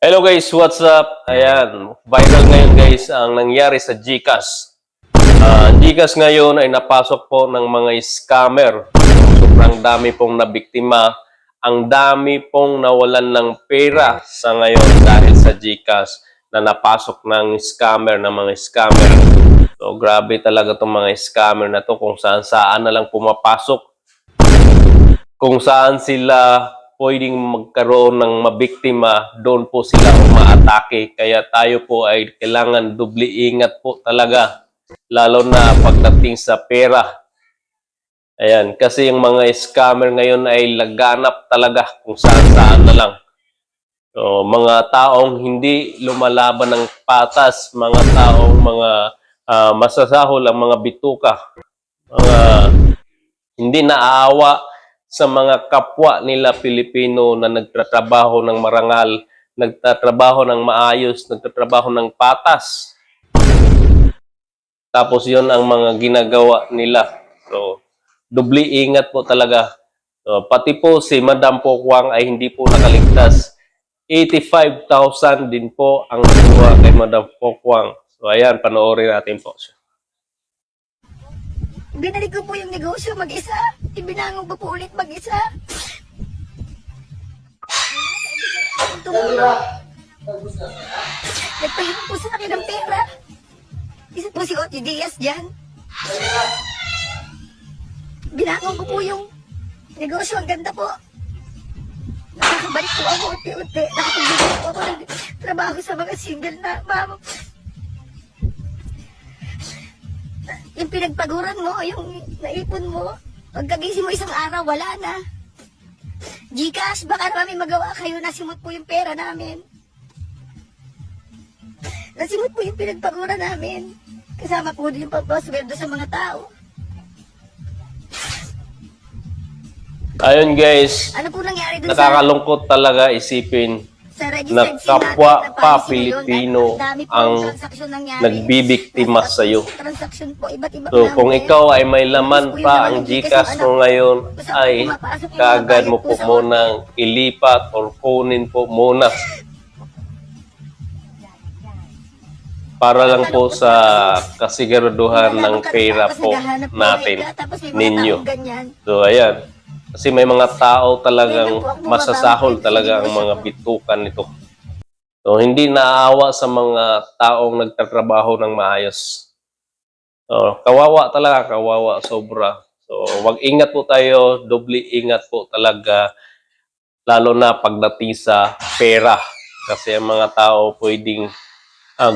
Hello guys, what's up? Ayan, viral ngayon guys ang nangyari sa GCash. GCash ngayon ay napasok po ng mga scammer. Sobrang dami pong nabiktima. Ang dami pong nawalan ng pera sa ngayon dahil sa GCash na napasok ng scammer, ng mga scammer. So grabe talaga itong mga scammer na to, kung saan-saan na lang pumapasok. Kung saan sila pwedeng magkaroon ng mabiktima, doon po sila umaatake. Kaya tayo po ay kailangan dubli ingat po talaga, lalo na pagdating sa pera. Ayan, kasi yung mga scammer ngayon ay laganap talaga kung saan-saan na lang. So, mga taong hindi lumalaban ng patas, mga taong masasahol ang mga bituka, mga hindi naaawa sa mga kapwa nila Pilipino na nagtatrabaho ng marangal, nagtatrabaho ng maayos, nagtatrabaho ng patas. Tapos yon ang mga ginagawa nila. So, dubli ingat po talaga. So, pati po si Madam Pokwang ay hindi po nakaligtas. 85,000 din po ang nakuha kay Madam Pokwang. So, ayan, panoorin natin po siya. Binalik ko po yung negosyo mag-isa. Ibinangon ko po ulit mag-isa. Nagpahiram po sa akin ng pera. Isa po si Oti Diaz dyan. Binangon ko po yung negosyo. Ang ganda po. Nakakabalik po ako unti-unti. Nakapagbigay po ako ng trabaho sa mga single na mama. Yung pinagpaguran mo, yung naipon mo, pagkagising mo isang araw, wala na. GCash, baka naman may magawa kayo, nasimot po yung pera namin. Nasimot po yung pinagpaguran namin. Kasama po din yung pampasweldo sa mga tao. Ayun guys, Ano po nangyari dun nakakalungkot talaga isipin sa na registered SIM kapwa natin, na pa policy Pilipino ngayon, dami po ang transaksyon nangyari. nagbibiktima sa iyo. Transaksyon po, iba't iba So kung ikaw ay may laman pa ang GCash mo ngayon, ay kaagad mo po munang ilipat or kunin po muna. Para lang po sa kasiguraduhan ng pera po natin, ninyo. So ayan. Kasi may mga tao talagang masasahol talaga ang mga bitukan nito. So, hindi naaawa sa mga taong nagtatrabaho ng maayos. So, kawawa talaga, kawawa, sobra. So, ingat po tayo, doble ingat po talaga, lalo na pagdating sa pera. Kasi ang mga tao pwedeng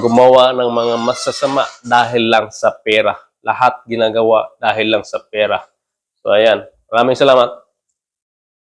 gumawa ng mga masasama dahil lang sa pera. Lahat ginagawa dahil lang sa pera. So, ayan. Maraming salamat.